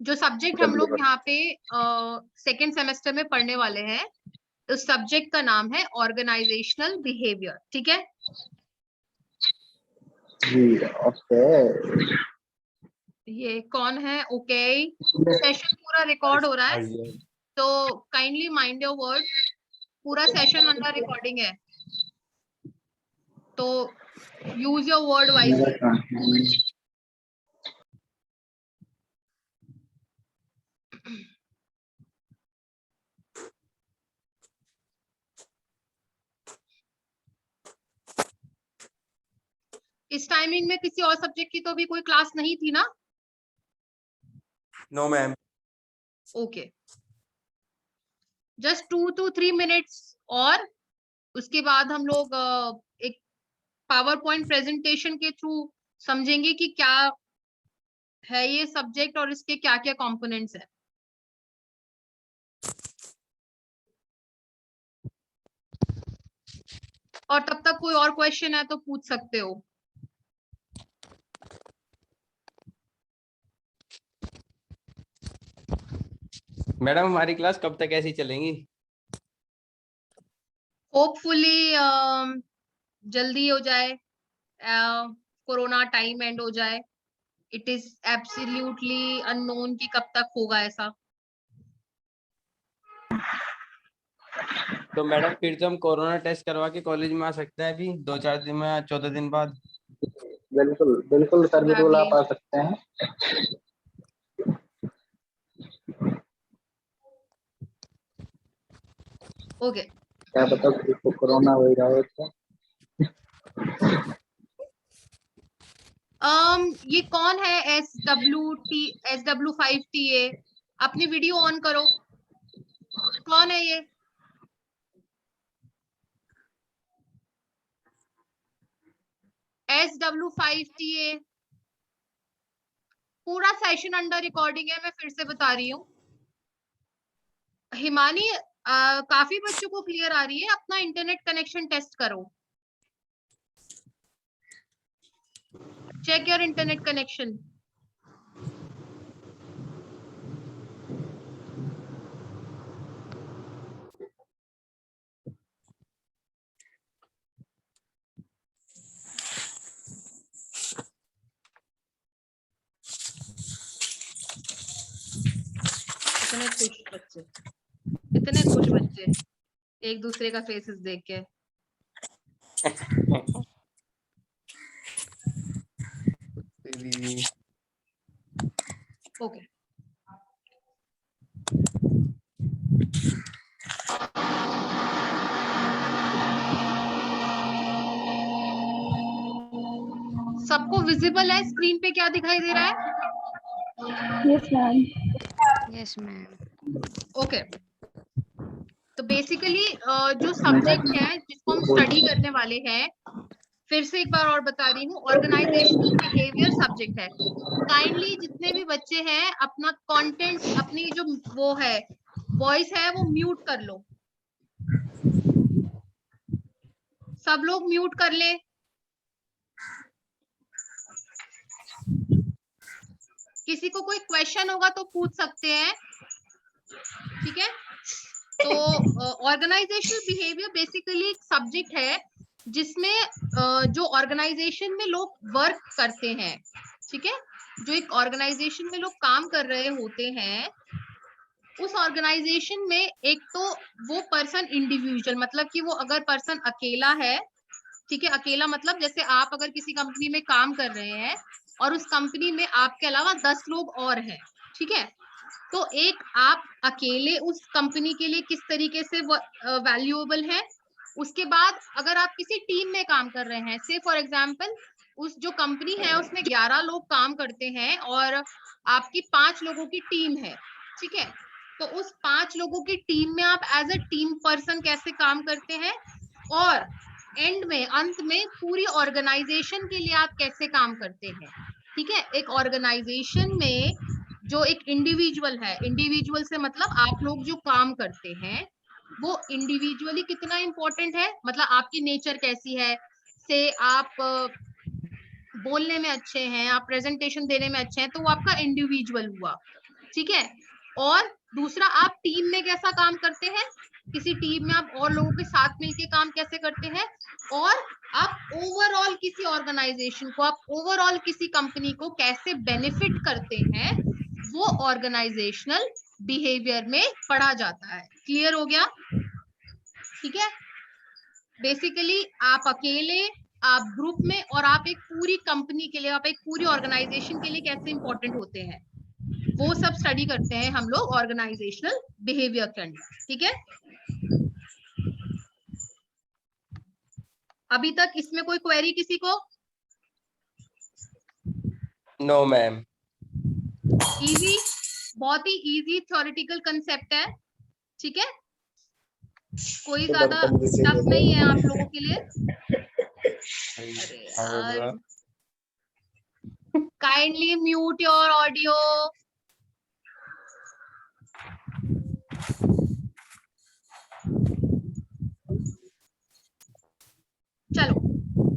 जो सब्जेक्ट हम लोग यहाँ पे सेकेंड सेमेस्टर में पढ़ने वाले हैं, उस सब्जेक्ट का नाम है ऑर्गेनाइजेशनल बिहेवियर। ठीक है जी, ओके। ये कौन है? ओके सेशन पूरा रिकॉर्ड हो रहा है, तो काइंडली माइंड योर वर्ड। पूरा सेशन अंडर रिकॉर्डिंग है, तो यूज योर वर्ड वाइजली। इस टाइमिंग में किसी और सब्जेक्ट की तो भी कोई क्लास नहीं थी ना? No ma'am. Okay, just 2 to 3 minutes और उसके बाद हम लोग एक पावर पॉइंट प्रेजेंटेशन के थ्रू समझेंगे कि क्या है ये सब्जेक्ट और इसके क्या क्या कंपोनेंट्स है। और तब तक कोई और क्वेश्चन है तो पूछ सकते हो। मैडम हमारी क्लास कब तक ऐसी चलेंगी? होपफुली जल्दी हो जाए, कोरोना टाइम एंड हो जाए। इट इज एब्सोल्युटली अननोन कि कब तक होगा ऐसा। तो मैडम फिर तो हम कोरोना टेस्ट करवा के कॉलेज में आ सकते हैं अभी 2-4 दिन में, 14 दिन बाद। बिल्कुल बिल्कुल सर, बिल्कुल आप आ सकते हैं। ओके क्या पता किसको कोरोना हो रहा हो तो। ये कौन है? SW5TA, अपनी वीडियो ऑन करो। कौन है ये? SW5TA पूरा सेशन अंडर रिकॉर्डिंग है, मैं फिर से बता रही हूँ। हिमानी, काफी बच्चों को क्लियर आ रही है, अपना इंटरनेट कनेक्शन टेस्ट करो। Check your internet connection. इतने खुश बच्चे, इतने खुश बच्चे एक दूसरे का फेसेस देख के। ओके सबको विजिबल है? स्क्रीन पे क्या दिखाई दे रहा है? Yes ma'am. Yes ma'am. Okay, तो बेसिकली जो सब्जेक्ट है जिसको हम स्टडी करने वाले हैं, फिर से एक बार और बता रही हूँ, ऑर्गेनाइजेशनल बिहेवियर सब्जेक्ट है। काइंडली जितने भी बच्चे हैं अपना कंटेंट, अपनी जो वो है वॉइस है वो म्यूट कर लो। सब लोग म्यूट कर ले। किसी को कोई क्वेश्चन होगा तो पूछ सकते हैं, ठीक है? तो ऑर्गेनाइजेशनल बिहेवियर बेसिकली एक सब्जेक्ट है जिसमें जो ऑर्गेनाइजेशन में लोग वर्क करते हैं, ठीक है, जो एक ऑर्गेनाइजेशन में लोग काम कर रहे होते हैं, उस ऑर्गेनाइजेशन में एक तो वो पर्सन इंडिविजुअल, मतलब कि वो अगर पर्सन अकेला है, ठीक है, अकेला मतलब जैसे आप अगर किसी कंपनी में काम कर रहे हैं और उस कंपनी में आपके अलावा 10 लोग और हैं, ठीक है, तो एक आप अकेले उस कंपनी के लिए किस तरीके से वैल्यूएबल है। उसके बाद अगर आप किसी टीम में काम कर रहे हैं, से फॉर एग्जांपल उस जो कंपनी है उसमें 11 लोग काम करते हैं और आपकी 5 लोगों की टीम है, ठीक है, तो उस 5 लोगों की टीम में आप एज अ टीम पर्सन कैसे काम करते हैं, और एंड में, अंत में पूरी ऑर्गेनाइजेशन के लिए आप कैसे काम करते हैं, ठीक है। एक ऑर्गेनाइजेशन में जो एक इंडिविजुअल है, इंडिविजुअल से मतलब आप लोग जो काम करते हैं वो इंडिविजुअली कितना इंपॉर्टेंट है, मतलब आपकी नेचर कैसी है, से आप बोलने में अच्छे हैं, आप प्रेजेंटेशन देने में अच्छे हैं, तो वो आपका इंडिविजुअल हुआ। ठीक है। और दूसरा, आप टीम में कैसा काम करते हैं, किसी टीम में आप और लोगों के साथ मिलके काम कैसे करते हैं, और आप ओवरऑल किसी ऑर्गेनाइजेशन को, आप ओवरऑल किसी कंपनी को कैसे बेनिफिट करते हैं, वो ऑर्गेनाइजेशनल बिहेवियर में पढ़ा जाता है। क्लियर हो गया? ठीक है। बेसिकली आप अकेले, आप ग्रुप में, और आप एक पूरी कंपनी के लिए, आप एक पूरी ऑर्गेनाइजेशन के लिए कैसे इंपॉर्टेंट होते हैं, वो सब स्टडी करते हैं हम लोग ऑर्गेनाइजेशनल बिहेवियर के अंदर। ठीक है। अभी तक इसमें कोई क्वेरी किसी को? No ma'am. इजी, बहुत ही इजी थ्योरेटिकल कंसेप्ट है। ठीक है, कोई ज्यादा टफ नहीं है आप लोगों के लिए। अरे यार, काइंडली म्यूट योर ऑडियो। चलो,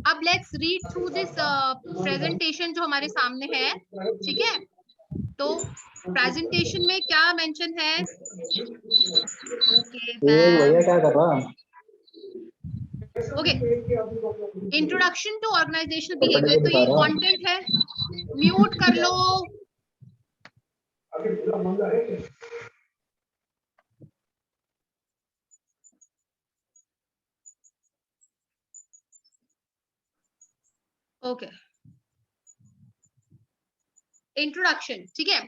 अब let's read through this presentation जो हमारे सामने है। ठीक है, तो प्रेजेंटेशन में क्या मेंशन है? ओके भैया क्या कर रहा? ओके, इंट्रोडक्शन टू ऑर्गेनाइजेशनल पढ़ बिहेवियर, के तो दिखा ये रहा। कंटेंट है। म्यूट कर लो। Okay, introduction. ठीक है,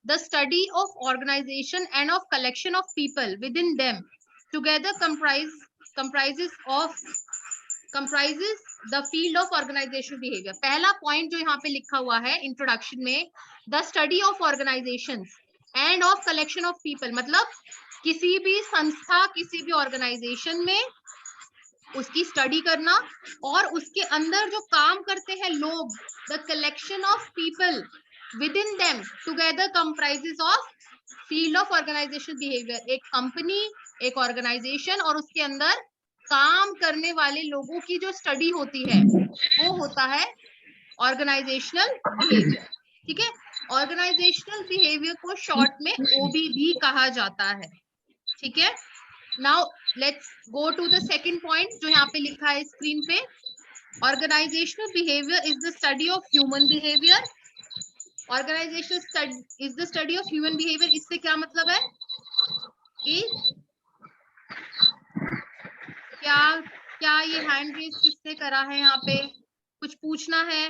the study of organization and of collection of people within them together comprises the field of organizational behavior। पहला पॉइंट जो यहाँ पे लिखा हुआ है इंट्रोडक्शन में, the study of organizations and of collection of people, मतलब किसी भी संस्था, किसी भी ऑर्गेनाइजेशन में उसकी स्टडी करना, और उसके अंदर जो काम करते हैं लोग, the collection of people within them together comprises of field of organizational behaviour. एक कंपनी, एक ऑर्गेनाइजेशन और उसके अंदर काम करने वाले लोगों की जो स्टडी होती है, वो होता है ऑर्गेनाइजेशनल बिहेवियर। ठीक है, ऑर्गेनाइजेशनल बिहेवियर को शॉर्ट में ओबी भी कहा जाता है। ठीक है, now let's go to the second point जो यहाँ पे लिखा है स्क्रीन पे। Organizational behaviour is the study of human behaviour. Organizational is the study of human behaviour, इससे क्या मतलब है कि क्या ये हैंड रेज किसने करा है? यहाँ पे कुछ पूछना है?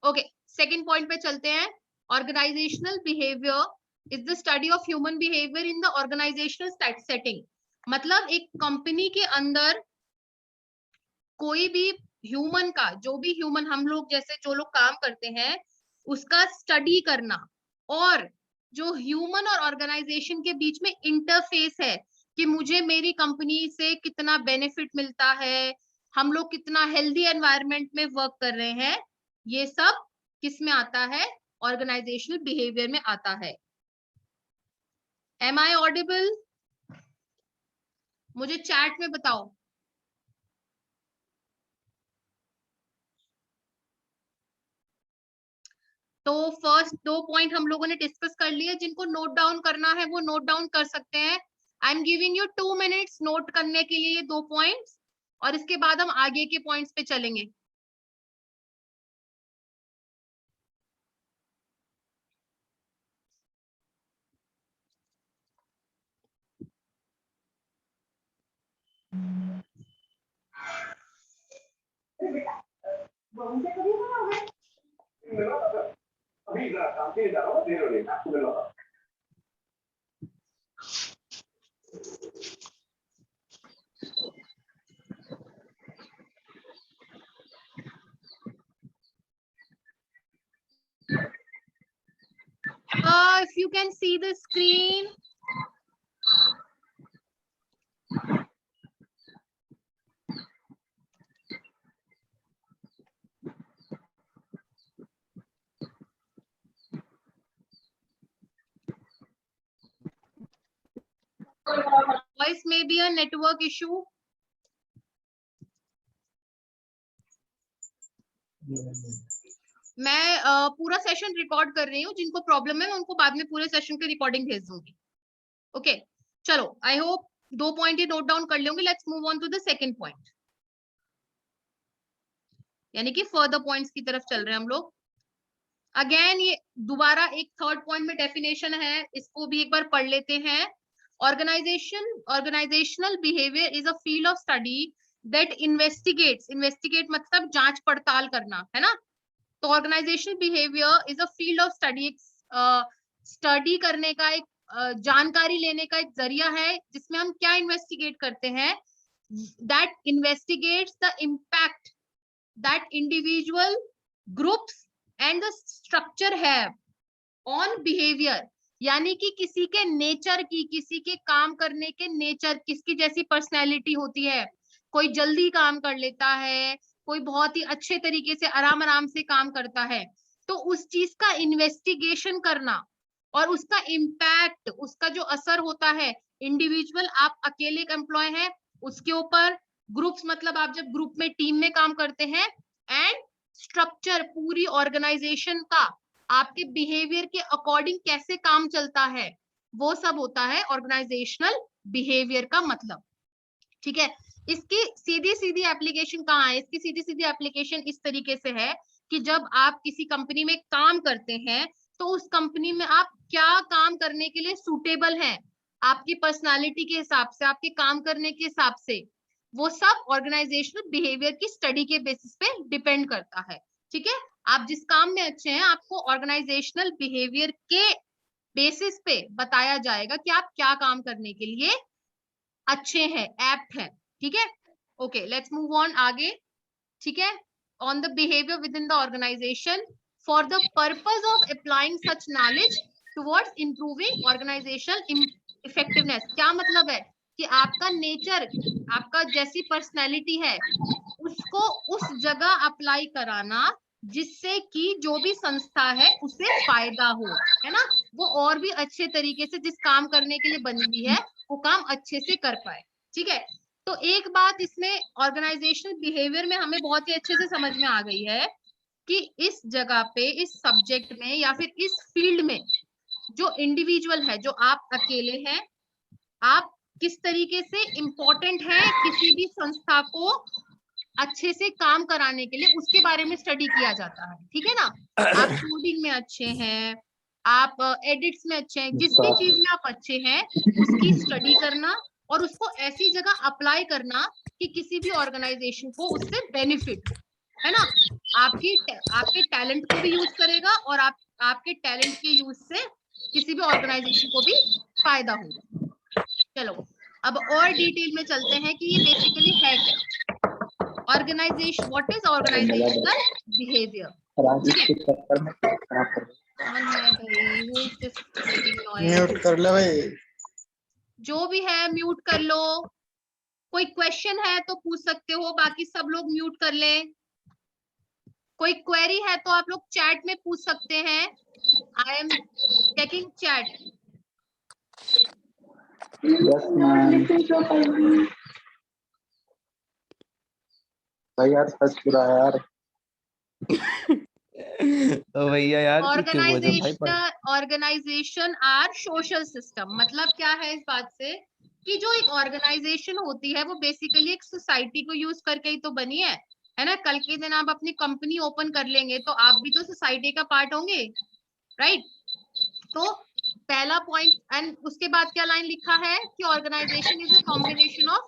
ओके, सेकंड पॉइंट पे चलते हैं। Organizational behaviour is the study of human behaviour in the organizational setting. मतलब एक कंपनी के अंदर कोई भी ह्यूमन का, जो भी ह्यूमन, हम लोग जैसे जो लोग काम करते हैं, उसका स्टडी करना, और जो ह्यूमन और ऑर्गेनाइजेशन के बीच में इंटरफेस है कि मुझे मेरी कंपनी से कितना बेनिफिट मिलता है, हम लोग कितना हेल्दी एनवायरनमेंट में वर्क कर रहे हैं, ये सब किस में आता है? ऑर्गेनाइजेशनल बिहेवियर में आता है। Am I audible? मुझे चैट में बताओ। तो फर्स्ट दो पॉइंट हम लोगों ने डिस्कस कर लिए। जिनको नोट डाउन करना है वो नोट डाउन कर सकते हैं। I am giving you 2 minutes note करने के लिए 2 पॉइंट्स, और इसके बाद हम आगे के पॉइंट्स पे चलेंगे। If you can see the screen. Voice may be a network issue. मैं पूरा सेशन रिकॉर्ड कर रही हूँ, जिनको प्रॉब्लम है मैं उनको बाद में पूरे सेशन की रिकॉर्डिंग भेज दूंगी। ओके चलो, आई होप 2 पॉइंट ये नोट डाउन कर लोगे। Let's move on to the second point, यानी कि फर्दर पॉइंट्स की तरफ चल रहे हैं हम लोग। अगेन ये दोबारा एक थर्ड पॉइंट में डेफिनेशन है, इसको भी एक बार पढ़ लेते हैं। Organizational behaviour is a field of study that investigates, investigate मतलब जांच पड़ताल करना, है ना। तो organizational behaviour is a field of study, study करने का एक जानकारी लेने का एक जरिया है, जिसमें हम क्या इन्वेस्टिगेट करते हैं, that investigates the impact that individual groups and the structure have on behaviour, यानी कि किसी के नेचर की, किसी के काम करने के नेचर, किसकी जैसी पर्सनैलिटी होती है। कोई जल्दी काम कर लेता है, कोई बहुत ही अच्छे तरीके से आराम आराम से काम करता है। तो उस चीज का इन्वेस्टिगेशन करना और उसका इम्पैक्ट, उसका जो असर होता है, इंडिविजुअल, आप अकेले एम्प्लॉय हैं उसके ऊपर, ग्रुप्स मतलब आप जब ग्रुप में टीम में काम करते हैं, एंड स्ट्रक्चर पूरी ऑर्गेनाइजेशन का आपके बिहेवियर के अकॉर्डिंग कैसे काम चलता है, वो सब होता है ऑर्गेनाइजेशनल बिहेवियर का मतलब। ठीक है, इसकी सीधी सीधी एप्लीकेशन कहाँ है? इसकी सीधी सीधी एप्लीकेशन इस तरीके से है कि जब आप किसी कंपनी में काम करते हैं तो उस कंपनी में आप क्या काम करने के लिए सूटेबल हैं, आपकी पर्सनालिटी के हिसाब से, आपके काम करने के हिसाब से, वो सब ऑर्गेनाइजेशनल बिहेवियर की स्टडी के बेसिस पे डिपेंड करता है। ठीक है, आप जिस काम में अच्छे हैं आपको ऑर्गेनाइजेशनल बिहेवियर के बेसिस पे बताया जाएगा कि आप क्या काम करने के लिए अच्छे हैं, एप्ट हैं। ठीक है, ओके लेट्स मूव ऑन आगे। ठीक है, on the behaviour within the organization for the purpose of applying such knowledge towards improving organizational effectiveness. क्या मतलब है कि आपका नेचर, आपका जैसी पर्सनैलिटी है उसको उस जगह अप्लाई कराना जिससे कि जो भी संस्था है उसे फायदा हो, है ना, वो और भी अच्छे तरीके से जिस काम करने के लिए बनी हुई है वो काम अच्छे से कर पाए। ठीक है, तो एक बात इसमें ऑर्गेनाइजेशनल बिहेवियर में हमें बहुत ही अच्छे से समझ में आ गई है कि इस जगह पे, इस सब्जेक्ट में या फिर इस फील्ड में जो इंडिविजुअल है, जो आप अकेले हैं, आप किस तरीके से इम्पोर्टेंट है किसी भी संस्था को अच्छे से काम कराने के लिए, उसके बारे में स्टडी किया जाता है। ठीक है ना, आप कोडिंग में अच्छे हैं, आप एडिट्स में अच्छे हैं, जिस भी चीज में आप अच्छे हैं उसकी स्टडी करना और उसको ऐसी जगह अप्लाई करना कि किसी भी ऑर्गेनाइजेशन को उससे बेनिफिट हो, है ना। आपके टैलेंट को भी यूज करेगा और आपके टैलेंट के यूज से किसी भी ऑर्गेनाइजेशन को भी फायदा होगा। चलो अब और डिटेल में चलते हैं कि ये बेसिकली है क्या organization, what is organizational behaviour. कौन है भाई, who is this making noise? Mute कर ले भाई। जो भी है म्यूट कर लो, कोई क्वेश्चन है तो पूछ सकते हो, बाकी सब लोग म्यूट कर लें। कोई क्वेरी है तो आप लोग चैट में पूछ सकते हैं। I am checking chat. Yes ma'am. भाई यार सच पूरा है यार। तो भैया यार चुप हो जाओ भाई। ऑर्गेनाइजेशन आर सोशल सिस्टम, मतलब क्या है इस बात से कि जो एक ऑर्गेनाइजेशन होती है वो बेसिकली एक सोसाइटी को यूज करके ही तो बनी है ना। कल के दिन आप अपनी कंपनी ओपन कर लेंगे तो आप भी तो सोसाइटी का पार्ट होंगे, राइट। तो पहला पॉइंट, एंड उसके बाद क्या लाइन लिखा है कि organization is a combination of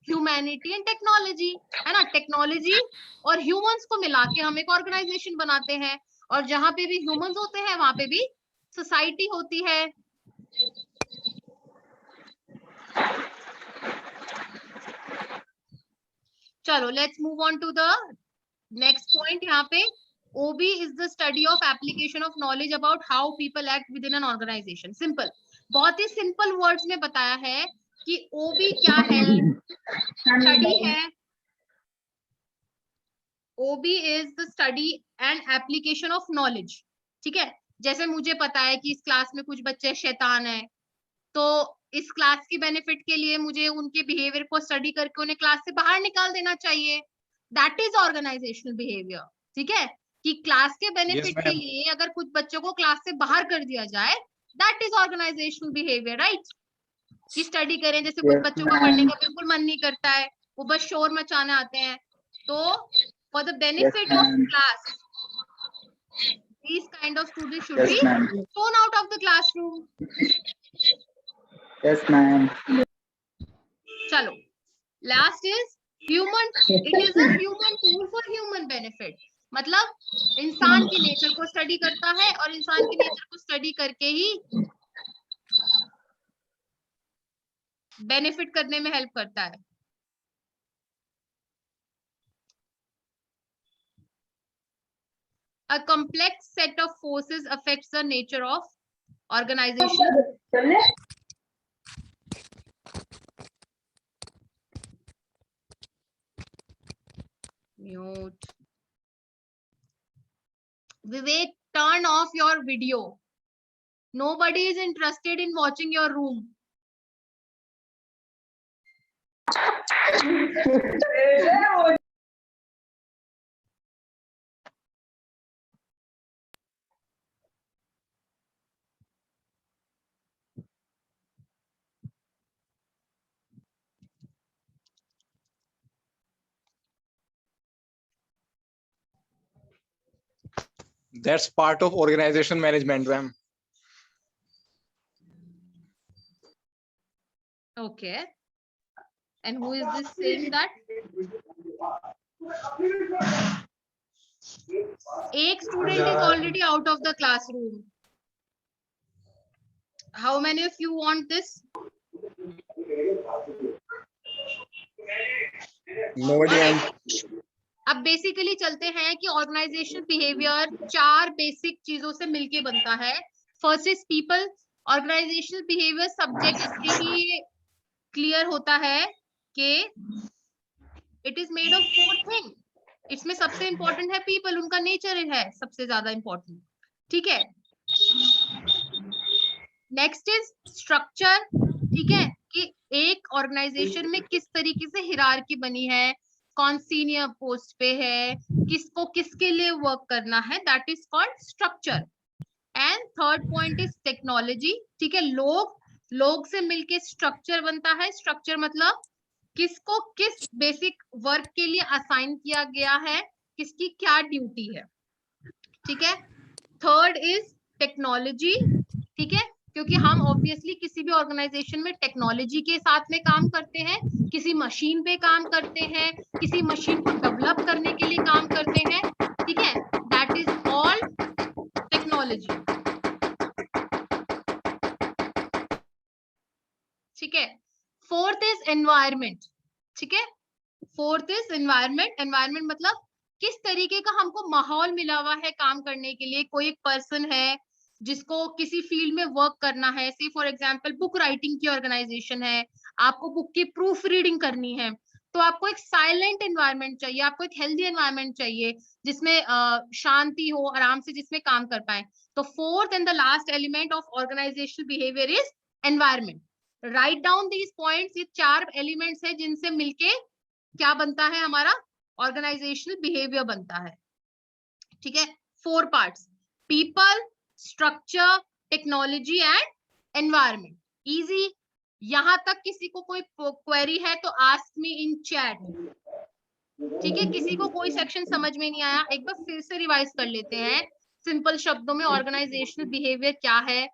humanity and technology, है ना। टेक्नोलॉजी और ह्यूमंस को मिला के हम एक ऑर्गेनाइजेशन बनाते हैं, और जहां पे भी ह्यूमंस होते हैं वहां पे भी सोसाइटी होती है। चलो let's move on to the next point. यहाँ पे OB is the study of application of knowledge about how people act within an organization. Simple, बहुत ही सिंपल वर्ड्स में बताया है कि OB क्या है, स्टडी है। OB is the study and application of knowledge। ठीक है, जैसे मुझे पता है कि इस क्लास में कुछ बच्चे शैतान हैं, तो इस क्लास की बेनिफिट के लिए मुझे उनके बिहेवियर को स्टडी करके उन्हें क्लास से बाहर निकाल देना चाहिए। That is organizational behaviour. ठीक है, कि क्लास के बेनिफिट के ma'am. लिए अगर कुछ बच्चों को क्लास से बाहर कर दिया जाए, that is organizational behaviour, right? कि स्टडी करें, जैसे कुछ Yes, बच्चों का ma'am. पढ़ने का बिल्कुल मन नहीं करता है, वो बस शोर मचाने आते हैं, तो for the benefit of ma'am. Class these kind of students should Yes, be ma'am. thrown out of the classroom. Yes, ma'am. चलो, last is human, it is a human tool for human benefit, मतलब इंसान की nature को study करता है और इंसान की नेचर को स्टडी करके ही बेनिफिट करने में हेल्प करता है। A complex set of forces affects the nature of organization. Mute. Vivek, turn off your video. Nobody is interested in watching your room. That's part of organization management, ma'am. Okay. And who is this saying that? एक student is already out of the classroom. How many of you want this? Nobody. अब basically चलते हैं कि organisational behaviour 4 basic चीजों से मिलके बनता है। First is people. Organizational behaviour subject इससे ही क्लियर होता है कि it is made of 4 thing. इसमें सबसे इंपॉर्टेंट है पीपल, उनका नेचर है सबसे ज्यादा इंपॉर्टेंट, ठीक है। नेक्स्ट इज स्ट्रक्चर, ठीक है, कि एक ऑर्गेनाइजेशन में किस तरीके से हिरार्की बनी है, कौन सीनियर पोस्ट पे है, किसको किसके लिए वर्क करना है, that is called structure. And third point is technology, ठीक है, लोग से मिलके स्ट्रक्चर बनता है। स्ट्रक्चर मतलब किसको किस बेसिक वर्क के लिए असाइन किया गया है, किसकी क्या ड्यूटी है, ठीक है। थर्ड इज टेक्नोलॉजी, ठीक है, क्योंकि हम ऑब्वियसली किसी भी ऑर्गेनाइजेशन में टेक्नोलॉजी के साथ में काम करते हैं, किसी मशीन पे काम करते हैं, किसी मशीन को डेवलप करने के लिए काम करते हैं, ठीक है, दैट इज ऑल टेक्नोलॉजी, ठीक है। फोर्थ इज एनवायरमेंट, ठीक है, फोर्थ इज एनवायरमेंट। एनवायरमेंट मतलब किस तरीके का हमको माहौल मिला हुआ है काम करने के लिए। कोई एक पर्सन है जिसको किसी फील्ड में वर्क करना है, सी फॉर एग्जांपल बुक राइटिंग की ऑर्गेनाइजेशन है, आपको बुक की प्रूफ रीडिंग करनी है, तो आपको एक साइलेंट एनवायरनमेंट चाहिए, आपको एक हेल्दी एनवायरनमेंट चाहिए जिसमें शांति हो, आराम से जिसमें काम कर पाए। तो fourth and the last element of organizational behaviour is environment. Write down these points, ये 4 एलिमेंट्स है जिनसे मिलके क्या बनता है, हमारा ऑर्गेनाइजेशनल बिहेवियर बनता है, ठीक है। 4 parts, people, structure, technology and environment. Easy. यहां तक किसी को कोई क्वेरी है तो आस्क मी इन चैट, ठीक है। किसी को कोई सेक्शन समझ में नहीं आया, एक बार फिर से रिवाइज कर लेते हैं सिंपल शब्दों में। ऑर्गेनाइजेशनल बिहेवियर क्या है,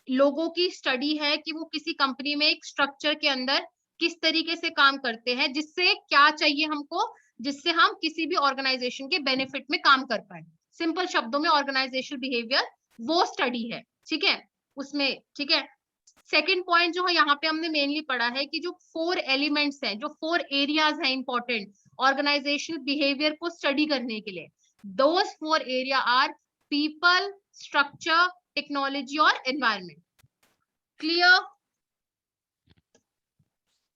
लोगों की स्टडी है कि वो किसी कंपनी में एक स्ट्रक्चर के अंदर किस तरीके से काम करते हैं, जिससे क्या चाहिए हमको, जिससे हम किसी भी ऑर्गेनाइजेशन के बेनिफिट में काम कर पाए। सिंपल शब्दों में ऑर्गेनाइजेशनल बिहेवियर वो स्टडी है, ठीक है, उसमें, ठीक है। सेकंड पॉइंट जो है यहाँ पे हमने मेनली पढ़ा है कि जो 4 एलिमेंट्स हैं, जो 4 एरियाज हैं इंपॉर्टेंट ऑर्गेनाइजेशनल बिहेवियर को स्टडी करने के लिए, those 4 area are people, structure, technology और एनवायरनमेंट। क्लियर?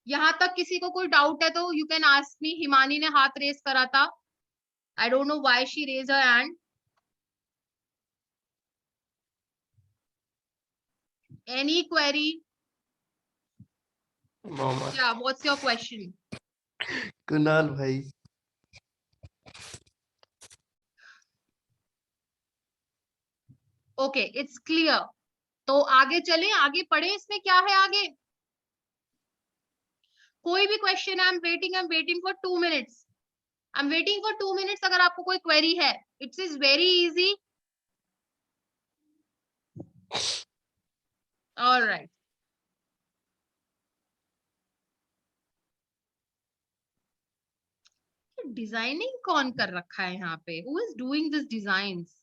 यहां तक किसी को कोई डाउट है तो you can ask me. Himani ने हाथ रेस करा था, I don't know why she raise her hand. Any query? Mohammad क्या, व्हाट्स योर क्वेश्चन? कुणाल भाई। Okay, it's clear. तो आगे चलें, आगे पढ़े, इसमें क्या है आगे? कोई भी question, I am waiting for 2 minutes, I am waiting for 2 minutes. अगर आपको कोई क्वेरी है, it's is very easy. Alright, designing कौन कर रखा है यहाँ पे? Who is doing this designs?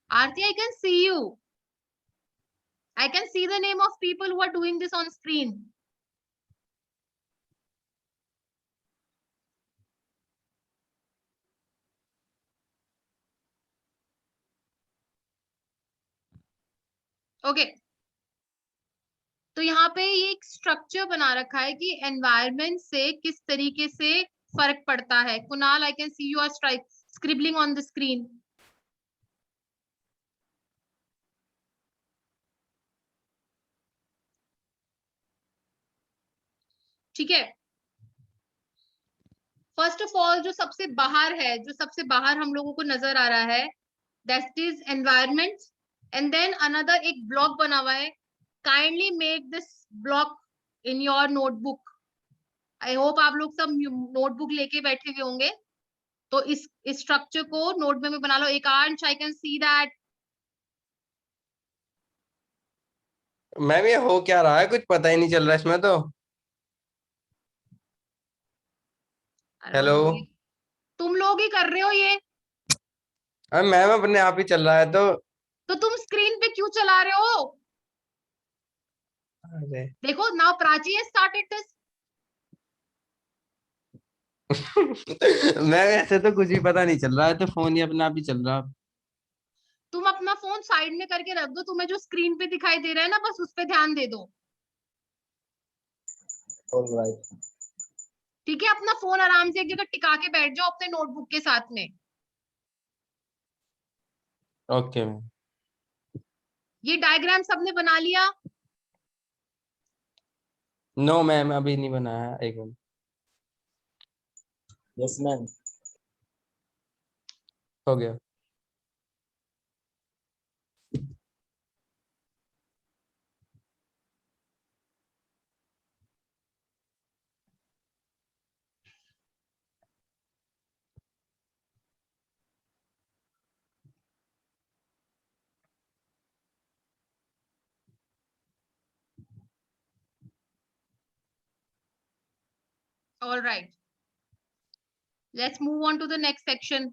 Aarti, I can see you. I can see the name of people who are doing this on screen. Okay, तो यहाँ पे ये एक स्ट्रक्चर बना रखा है कि एनवायरनमेंट से किस तरीके से फर्क पड़ता है। Kunal, I can see you are scribbling on the screen. ठीक है, फर्स्ट ऑफ ऑल जो सबसे बाहर है, जो सबसे बाहर हम लोगों को नजर आ रहा है, that is environment. And then another एक ब्लॉक बना हुआ है। Kindly make this block in your notebook. I hope आप लोग सब नोटबुक लेके बैठे हुए होंगे, तो इस स्ट्रक्चर को नोटबुक में बना लो। Ekansh, I can see that. Ma'am ये हो क्या रहा है, कुछ पता ही नहीं चल रहा इसमें तो। हेलो तुम लोग ही कर रहे हो ये, अब मैम अपने आप ही चल रहा है तो तुम स्क्रीन पे क्यों चला रहे हो? अरे देखो, now Prachi has started this. Ma'am ऐसे तो कुछ ही पता नहीं चल रहा है, तो फोन ही अपने आप ही चल रहा। तुम अपना फोन साइड में करके रख दो, तुम्हें जो स्क्रीन पे दिखाई दे रहा है ना, बस उस पे ध्यान दे दो। ऑलराइट। ठीक है, अपना फोन आराम से एक जगह टिका के बैठ जाओ अपने नोटबुक के साथ में। Okay ma'am. ये डायग्राम सबने बना लिया? नो मैम अभी नहीं बनाया, एक मिनट। Yes ma'am. हो गया। All right, let's move on to the next section.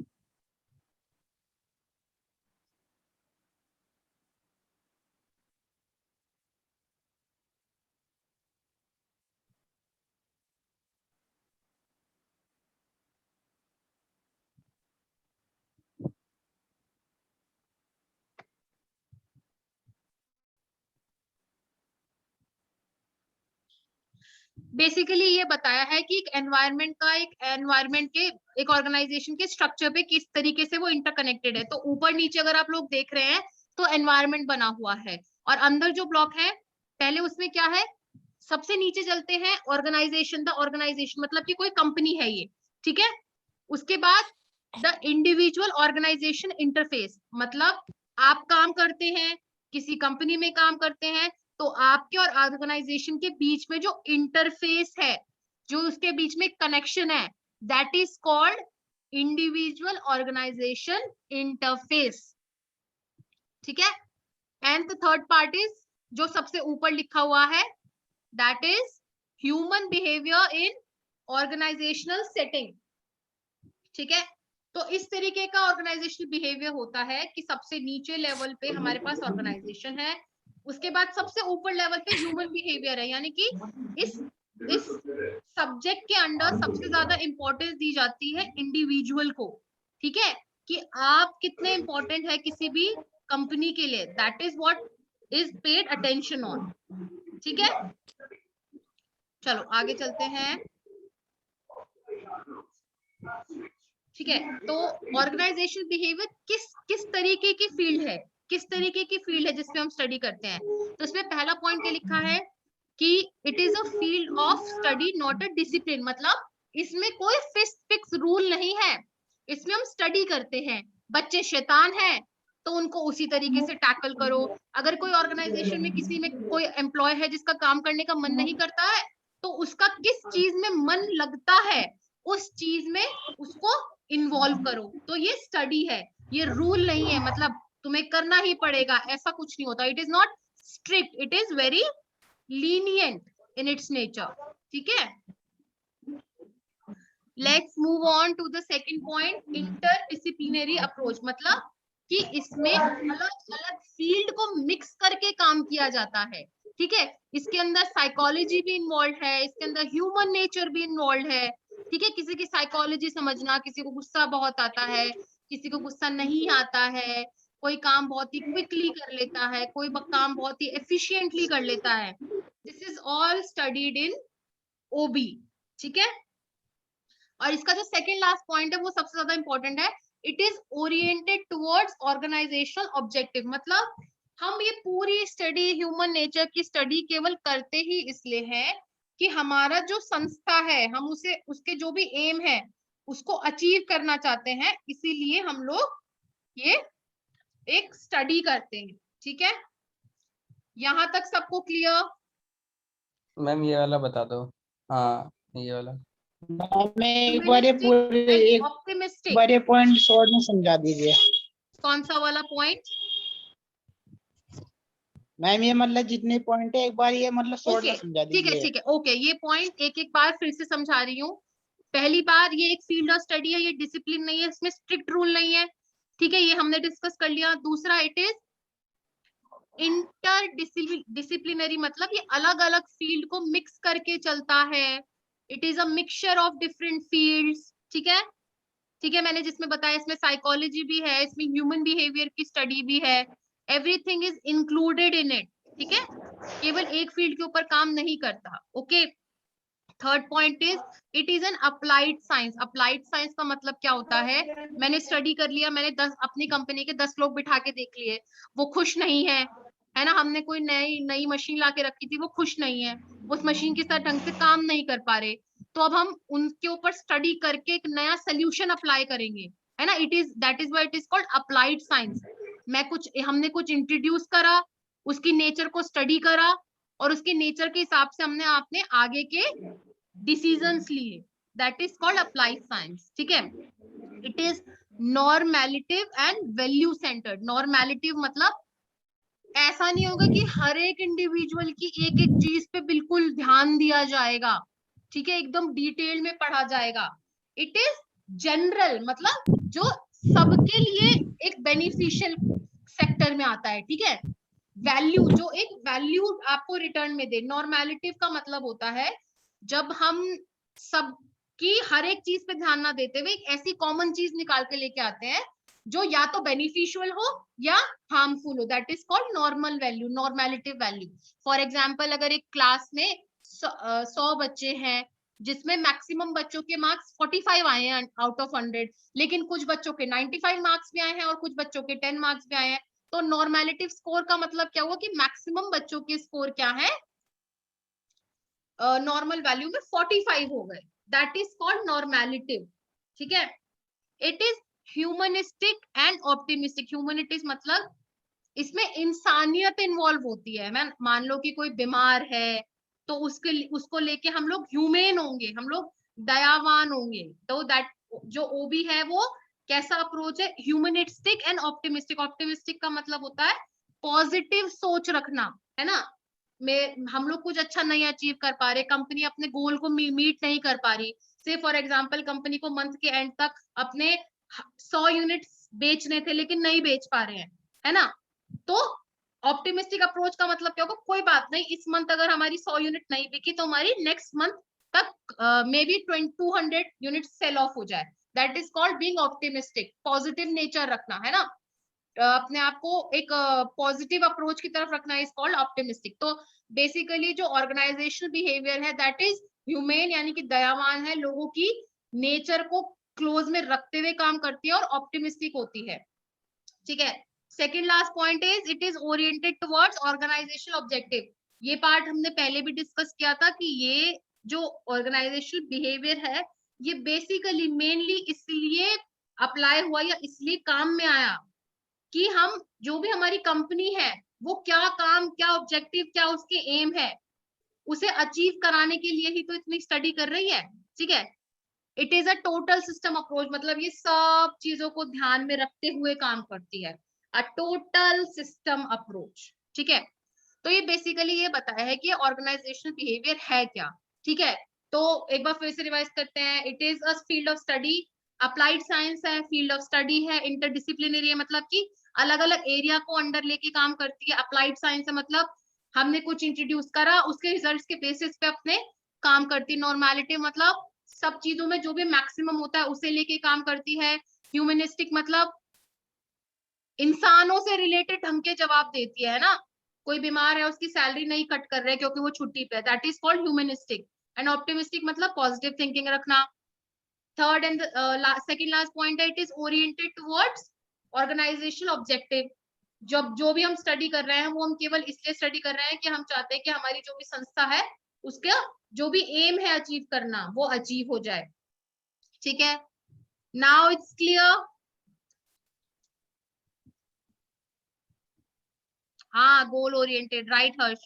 Basically ये बताया है कि एक एनवायरनमेंट के एक ऑर्गेनाइजेशन के स्ट्रक्चर पे किस तरीके से वो इंटरकनेक्टेड है। तो ऊपर नीचे अगर आप लोग देख रहे हैं तो एनवायरनमेंट बना हुआ है, और अंदर जो ब्लॉक है पहले उसमें क्या है, सबसे नीचे चलते हैं ऑर्गेनाइजेशन। द ऑर्गेनाइजेशन मतलब कि कोई कंपनी है ये, ठीक है। उसके बाद द इंडिविजुअल ऑर्गेनाइजेशन इंटरफेस, मतलब आप काम करते हैं, किसी कंपनी में काम करते हैं, तो आपके और ऑर्गेनाइजेशन के बीच में जो इंटरफेस है, जो उसके बीच में कनेक्शन है, that is called individual organization interface. ठीक है। And the third part is जो सबसे ऊपर लिखा हुआ है, that is human behaviour in organizational setting. ठीक है। तो इस तरीके का ऑर्गेनाइजेशनल बिहेवियर होता है कि सबसे नीचे लेवल पे हमारे पास ऑर्गेनाइजेशन है, उसके बाद सबसे ऊपर लेवल पे ह्यूमन बिहेवियर है, यानी कि इस सब्जेक्ट के अंडर सबसे ज्यादा इंपॉर्टेंस दी जाती है इंडिविजुअल को। ठीक है, कि आप कितने इंपॉर्टेंट है किसी भी कंपनी के लिए, that is what is paid attention on. ठीक है, चलो आगे चलते हैं। ठीक है, तो ऑर्गेनाइजेशनल बिहेवियर किस तरीके की फील्ड है, किस तरीके की फील्ड है जिसमें हम स्टडी करते हैं। तो इसमें पहला पॉइंट क्या लिखा है कि it is a field of study not a discipline, मतलब इसमें कोई फिक्स रूल नहीं है, इसमें हम स्टडी करते हैं। बच्चे शैतान हैं तो उनको उसी तरीके से टैकल करो। अगर कोई ऑर्गेनाइजेशन में किसी में कोई एम्प्लॉय है जिसका काम करने का मन नहीं करता है, तो उसका किस चीज में मन लगता है उस चीज में उसको इन्वॉल्व करो। तो ये स्टडी है, ये रूल नहीं है, मतलब तुम्हें करना ही पड़ेगा, ऐसा कुछ नहीं होता। It is not strict, it is very lenient in its nature. ठीक है, let's move on to the second point, interdisciplinary approach. मतलब कि इसमें अलग अलग फील्ड को मिक्स करके काम किया जाता है। ठीक है, इसके अंदर साइकोलॉजी भी इन्वॉल्व है, इसके अंदर ह्यूमन नेचर भी इन्वॉल्व है। ठीक है, किसी की साइकोलॉजी समझना, किसी को गुस्सा बहुत आता है, किसी को गुस्सा नहीं आता है, कोई काम बहुत ही क्विकली कर लेता है, कोई काम बहुत ही एफिशिएंटली कर लेता है। This is all studied in OB. ठीक है, और इसका जो सेकंड लास्ट पॉइंट है वो सबसे ज्यादा इंपॉर्टेंट है, it is oriented towards organisational objective. मतलब हम ये पूरी स्टडी ह्यूमन नेचर की स्टडी केवल करते ही इसलिए है कि हमारा जो संस्था है, हम उसे उसके जो भी एम है उसको अचीव करना चाहते हैं, इसीलिए हम लोग ये एक स्टडी करते हैं। ठीक है, यहां तक सबको क्लियर? मैम ये वाला बता दो। हाँ ये वाला। मैं एक बार ये पूरे एक ऑप्टिमिस्टिक, बार ये पॉइंट शॉर्ट में समझा दीजिए। कौन सा वाला पॉइंट? मैम ये मतलब जितने पॉइंट है एक बार ये मतलब शॉर्ट ओके, में समझा ठीक है दीजिए। ठीक है, ओके, ये पॉइंट एक एक बार फिर से समझा रही हूँ। पहली बार, ये एक फील्ड ऑफ स्टडी है, ये डिसिप्लिन नहीं है, इसमें स्ट्रिक्ट रूल नहीं है। ठीक है, ये हमने डिस्कस कर लिया। दूसरा, इट इज इंटर डिसिप्लिनरी, मतलब ये अलग अलग फील्ड को मिक्स करके चलता है। It is a mixture of different fields. ठीक है, ठीक है, मैंने जिसमें बताया इसमें साइकोलॉजी भी है, इसमें ह्यूमन बिहेवियर की स्टडी भी है, everything is included in it. ठीक है, केवल एक फील्ड के ऊपर काम नहीं करता। Okay, third point is it is an applied science. Applied science का मतलब क्या होता है? मैंने स्टडी कर लिया, मैंने 10 अपनी कंपनी के 10 लोग बिठा के देख लिए, वो खुश नहीं है ना, हमने कोई नई मशीन ला के रखी थी, वो खुश नहीं है, उस मशीन के साथ ढंग से काम नहीं कर पा रहे, तो अब हम उनके ऊपर स्टडी करके एक नया सोल्यूशन अप्लाई करेंगे, है ना। It is, that is why it is called applied science. हमने कुछ इंट्रोड्यूस करा, उसकी नेचर को स्टडी करा, और उसके नेचर के हिसाब से हमने आपने आगे के डिसीजंस लिए, that is called applied science. ठीक है, it is normative and value centred. Normative मतलब ऐसा नहीं होगा कि हर एक इंडिविजुअल की एक एक चीज पे बिल्कुल ध्यान दिया जाएगा, ठीक है, एकदम डिटेल में पढ़ा जाएगा। इट इज जनरल, मतलब जो सबके लिए एक बेनिफिशियल सेक्टर में आता है। ठीक है, वैल्यू, जो एक वैल्यू आपको रिटर्न में दे। नॉर्मेलिटिव का मतलब होता है जब हम सबकी हर एक चीज पे ध्यान ना देते हुए एक ऐसी कॉमन चीज निकाल के लेके आते हैं जो या तो बेनिफिशियल हो या हार्मफुल हो, that is called normal value, normative value. For example, अगर एक क्लास में 100 बच्चे हैं जिसमें मैक्सिमम बच्चों के मार्क्स 45 आए हैं आउट ऑफ 100, लेकिन कुछ बच्चों के 95 मार्क्स भी आए हैं और कुछ बच्चों के 10 मार्क्स भी आए हैं, तो नॉर्मेलिटिव स्कोर का मतलब क्या हुआ कि मैक्सिमम बच्चों के स्कोर क्या है, नॉर्मल वैल्यू में 45 हो गए, दैट इज कॉल्ड नॉर्मेलिटिव। ठीक है, it is humanistic and optimistic. Humanities मतलब इसमें इंसानियत इन्वॉल्व होती है। मैं मान लो कि कोई बीमार है तो उसको लेके हम लोग ह्यूमेन होंगे, हम लोग दयावान होंगे, तो दैट जो ओबी है वो कैसा अप्रोच है? Humanistic and optimistic. ऑप्टिमिस्टिक का मतलब होता है पॉजिटिव सोच रखना, है ना। हम लोग कुछ अच्छा नहीं अचीव कर पा रहे, कंपनी अपने गोल को मीट नहीं कर पा रही, से फॉर एग्जांपल कंपनी को मंथ के एंड तक अपने 100 यूनिट्स बेचने थे लेकिन नहीं बेच पा रहे हैं, है ना, तो ऑप्टिमिस्टिक अप्रोच का मतलब क्या होगा? कोई बात नहीं, इस मंथ अगर हमारी 100 यूनिट नहीं बिकी तो हमारी नेक्स्ट मंथ तक may be 200 unit sale of हो जाए, that is called being optimistic. Positive nature रखना, है ना, अपने आप को एक पॉजिटिव अप्रोच की तरफ रखना इज कॉल्ड ऑप्टिमिस्टिक। तो बेसिकली जो ऑर्गेनाइजेशनल बिहेवियर है दैट इज ह्यूमेन, यानी कि दयावान है, लोगों की नेचर को क्लोज में रखते हुए काम करती है और ऑप्टिमिस्टिक होती है। ठीक है, second last point is it is oriented towards organisational objective. ये पार्ट हमने पहले भी डिस्कस किया था कि ये जो ऑर्गेनाइजेशनल बिहेवियर है ये बेसिकली मेनली इसलिए अप्लाई हुआ या इसलिए काम में आया कि हम जो भी हमारी कंपनी है वो क्या काम, क्या ऑब्जेक्टिव, क्या उसके एम है, उसे अचीव कराने के लिए ही तो इतनी स्टडी कर रही है। ठीक है, it is a total system approach, मतलब ये सब चीजों को ध्यान में रखते हुए काम करती है, अ टोटल सिस्टम अप्रोच। ठीक है, तो ये बेसिकली ये बताया है कि ऑर्गेनाइजेशनल बिहेवियर है क्या। ठीक है, तो एक बार फिर से रिवाइज करते हैं। It is a field of study, applied science है, फील्ड ऑफ स्टडी है, इंटरडिसिप्लिनरी है मतलब कि अलग अलग एरिया को अंडर लेके काम करती है, अप्लाइड साइंस है मतलब हमने कुछ इंट्रोड्यूस करा, उसके रिजल्ट्स के बेसिस पे अपने काम करती है, नॉर्मेलिटी मतलब सब चीजों में जो भी मैक्सिमम होता है उसे लेके काम करती है, ह्यूमनिस्टिक मतलब इंसानों से रिलेटेड ढंग के जवाब देती है ना, कोई बीमार है उसकी सैलरी नहीं कट कर रहे क्योंकि वो छुट्टी पे, that is called humanistic. And optimistic मतलब पॉजिटिव थिंकिंग रखना। Third and second last point है, it is oriented towards organisational objective. जब जो भी हम स्टडी कर रहे हैं वो हम केवल इसलिए स्टडी कर रहे हैं कि हम चाहते हैं कि हमारी जो भी संस्था है उसका जो भी एम है अचीव करना वो अचीव हो जाए। ठीक है, नाउ इट्स क्लियर। हाँ, goal oriented, right Harsh,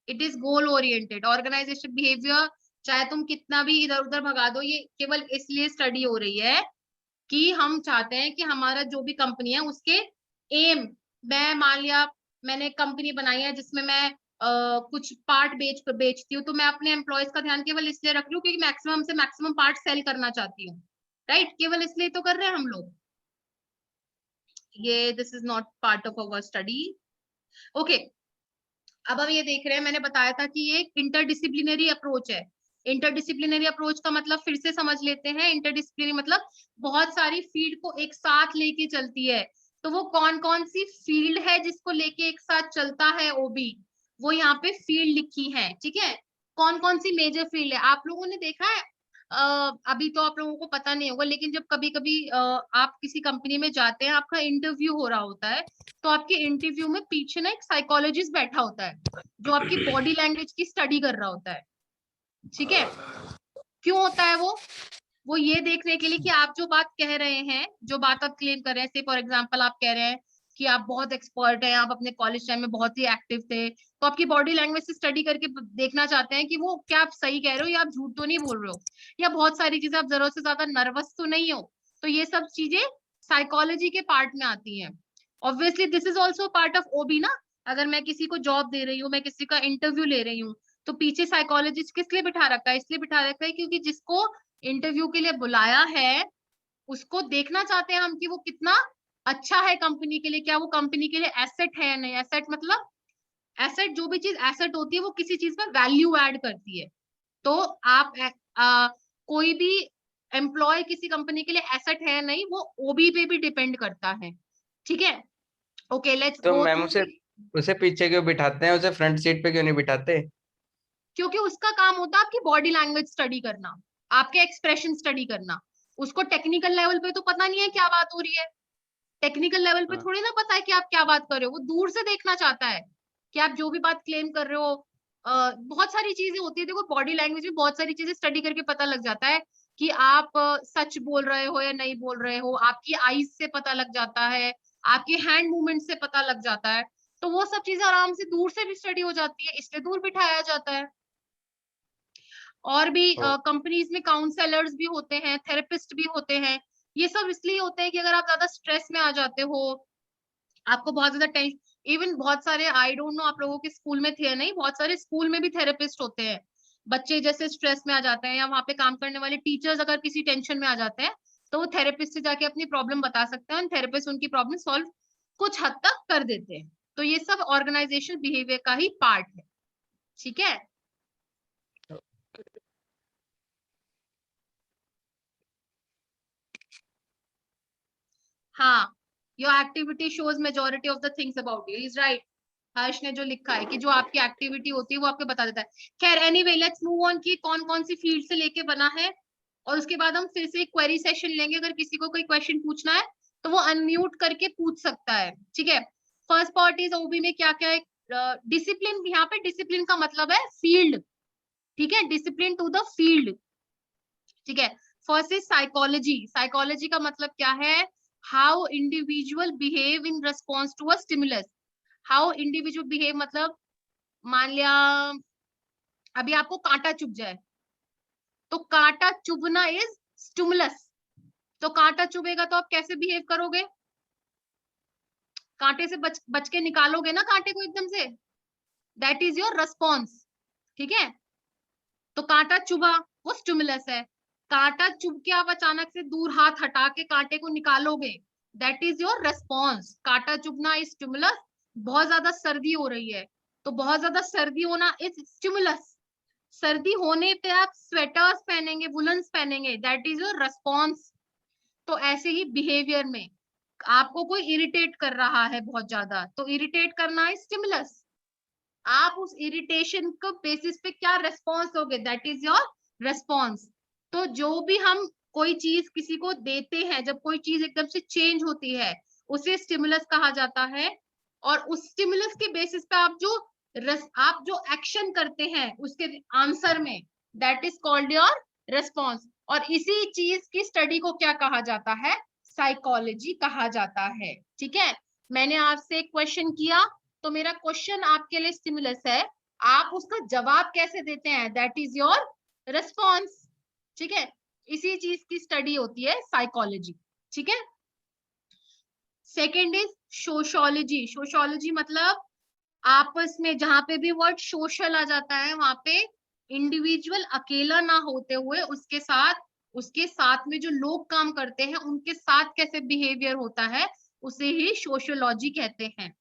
it is goal oriented organisation behaviour. चाहे तुम कितना भी इधर उधर भगा दो, ये केवल इसलिए स्टडी हो रही है कि हम चाहते हैं कि हमारा जो भी कंपनी है उसके एम, मैं मान लिया मैंने कंपनी बनाई है जिसमें मैं कुछ पार्ट बेचती हूँ, तो मैं अपने एम्प्लॉयज का ध्यान केवल इसलिए रख रही हूँ क्योंकि मैक्सिमम से मैक्सिमम पार्ट सेल करना चाहती हूँ, राइट, केवल इसलिए तो कर रहे हैं हम लोग। ये this is not part of our study. Okay, अब हम ये देख रहे हैं, मैंने बताया था कि ये इंटरडिसिप्लिनरी अप्रोच है। इंटरडिसिप्लिनरी अप्रोच का मतलब फिर से समझ लेते हैं, इंटरडिसिप्लिनरी मतलब बहुत सारी फील्ड को एक साथ लेके चलती है। तो वो कौन कौन सी फील्ड है जिसको लेके एक साथ चलता है ओबी, वो यहाँ पे फील्ड लिखी है। ठीक है, कौन कौन सी मेजर फील्ड है आप लोगों ने देखा है? अभी तो आप लोगों को पता नहीं होगा, लेकिन जब कभी कभी आप किसी कंपनी में जाते हैं, आपका इंटरव्यू हो रहा होता है, तो आपके इंटरव्यू में पीछे ना एक साइकोलॉजिस्ट बैठा होता है जो आपकी बॉडी लैंग्वेज की स्टडी कर रहा होता है। ठीक है, क्यों होता है वो ये देखने के लिए कि आप जो बात कह रहे हैं, जो बात आप क्लेम कर रहे हैं, फॉर एग्जांपल आप कह रहे हैं कि आप बहुत एक्सपर्ट हैं, आप अपने कॉलेज टाइम में बहुत ही एक्टिव थे, तो आपकी बॉडी लैंग्वेज से स्टडी करके देखना चाहते हैं कि वो क्या आप सही कह रहे हो या आप झूठ तो नहीं बोल रहे हो, या बहुत सारी चीजें आप जरूरत से ज्यादा नर्वस तो नहीं हो। तो ये सब चीजें साइकोलॉजी के पार्ट में आती हैं। Obviously this is also part of OB ना, अगर मैं किसी को जॉब दे रही हूँ, मैं किसी का इंटरव्यू ले रही हूँ, तो पीछे साइकोलॉजिस्ट किस लिए बिठा रखा है? इसलिए बिठा रखा है क्योंकि जिसको इंटरव्यू के लिए बुलाया है उसको देखना चाहते हैं हम कि वो कितना अच्छा है कंपनी के लिए, क्या वो कंपनी के लिए एसेट है या नहीं। एसेट मतलब एसेट, जो भी चीज एसेट होती है वो किसी चीज में वैल्यू ऐड करती है। तो आप कोई भी एम्प्लॉय किसी कंपनी के लिए एसेट है नहीं, वो ओबी पे भी डिपेंड करता है। ठीक है, ओके लेट्स तो गो मैम टू। उसे उसे पीछे क्यों बिठाते हैं, उसे फ्रंट सीट पे क्यों नहीं बिठाते? क्योंकि उसका काम होता है आपकी बॉडी लैंग्वेज स्टडी करना, आपके एक्सप्रेशन स्टडी करना। उसको टेक्निकल लेवल पे तो पता नहीं है क्या बात हो रही है, टेक्निकल लेवल पे हाँ। थोड़ी ना पता है कि आप क्या बात कर रहे हो, वो दूर से देखना चाहता है कि आप जो भी बात क्लेम कर रहे हो। बहुत सारी चीजें होती है, देखो बॉडी लैंग्वेज में बहुत सारी चीजें स्टडी करके पता लग जाता है कि आप सच बोल रहे हो या नहीं बोल रहे हो, आपकी आईज से पता लग जाता है, आपके हैंड मूवमेंट से पता लग जाता है। तो वो सब चीजें आराम से दूर से भी स्टडी हो जाती है, इसलिए दूर बिठाया जाता है। और भी कंपनीज में काउंसलर्स भी होते हैं, थेरेपिस्ट भी होते हैं। ये सब इसलिए होते हैं कि अगर आप ज्यादा स्ट्रेस में आ जाते हो, आपको बहुत ज्यादा टेंशन, इवन बहुत सारे, आई डोंट नो आप लोगों के स्कूल में थे नहीं, बहुत सारे स्कूल में भी थेरेपिस्ट होते हैं। बच्चे जैसे स्ट्रेस में आ जाते हैं या वहां पे काम करने वाले टीचर्स अगर किसी टेंशन में आ जाते हैं, तो वो थेरेपिस्ट से जाके अपनी प्रॉब्लम बता सकते हैं, थेरेपिस्ट उनकी प्रॉब्लम सॉल्व कुछ हद तक कर देते हैं। तो ये सब ऑर्गेनाइजेशनल बिहेवियर का ही पार्ट है। ठीक है, हाँ, your activity shows majority of the things about you, is right. Harsh ने जो लिखा है कि जो आपकी एक्टिविटी होती है वो आपको बता देता है। खैर एनीवे लेट्स मूव ऑन कि कौन कौन सी फील्ड से लेके बना है, और उसके बाद हम फिर से एक क्वेरी सेशन लेंगे। अगर किसी को कोई क्वेश्चन पूछना है तो वो अनम्यूट करके पूछ सकता है। ठीक है, फर्स्ट पार्ट इज ओबी में क्या क्या है। डिसिप्लिन, यहाँ पे डिसिप्लिन का मतलब है फील्ड। ठीक है, डिसिप्लिन टू द फील्ड। ठीक है, फर्स्ट इज साइकोलॉजी। साइकोलॉजी का मतलब क्या है? How individual behave in response to a stimulus. How individual behave मतलब मान लिया अभी आपको कांटा चुभ जाए, तो कांटा चुभना इज स्टिमुलस। तो कांटा चुभेगा तो आप कैसे बिहेव करोगे? कांटे से बच के निकालोगे ना कांटे को एकदम से, दैट इज योर रेस्पॉन्स। ठीक है, तो कांटा चुभा वो स्टिमुलस है। कांटा चुभ के आप अचानक से दूर हाथ हटा के कांटे को निकालोगे, दैट इज योर रेस्पॉन्स। कांटा चुभना इज स्टिमुलस। बहुत ज्यादा सर्दी हो रही है, तो बहुत ज्यादा सर्दी होना इज स्टिमुलस। सर्दी होने पे आप स्वेटर्स पहनेंगे, वुलन्स पहनेंगे, दैट इज योर रेस्पॉन्स। तो ऐसे ही बिहेवियर में आपको कोई इरिटेट कर रहा है बहुत ज्यादा, तो इरिटेट करना है स्टिमुलस। आप उस इरिटेशन को बेसिस पे क्या रेस्पॉन्स दोगे, दैट इज योर रेस्पॉन्स। तो जो भी हम कोई चीज किसी को देते हैं, जब कोई चीज एकदम से चेंज होती है, उसे स्टिमुलस कहा जाता है। और उस स्टिमुलस के बेसिस पे आप जो एक्शन करते हैं उसके आंसर में, that is called your response. और इसी चीज की स्टडी को क्या कहा जाता है? साइकोलॉजी कहा जाता है। ठीक है, मैंने आपसे एक क्वेश्चन किया, तो मेरा क्वेश्चन आपके लिए स्टिमुलस है, आप उसका जवाब कैसे देते हैं, दैट इज योर रेस्पॉन्स। ठीक है, इसी चीज की स्टडी होती है साइकोलॉजी। ठीक है, सेकेंड इज सोशियोलॉजी। सोशियोलॉजी मतलब आपस में जहां पे भी वर्ड सोशल आ जाता है, वहां पे इंडिविजुअल अकेला ना होते हुए उसके साथ में जो लोग काम करते हैं उनके साथ कैसे बिहेवियर होता है, उसे ही सोशियोलॉजी कहते हैं।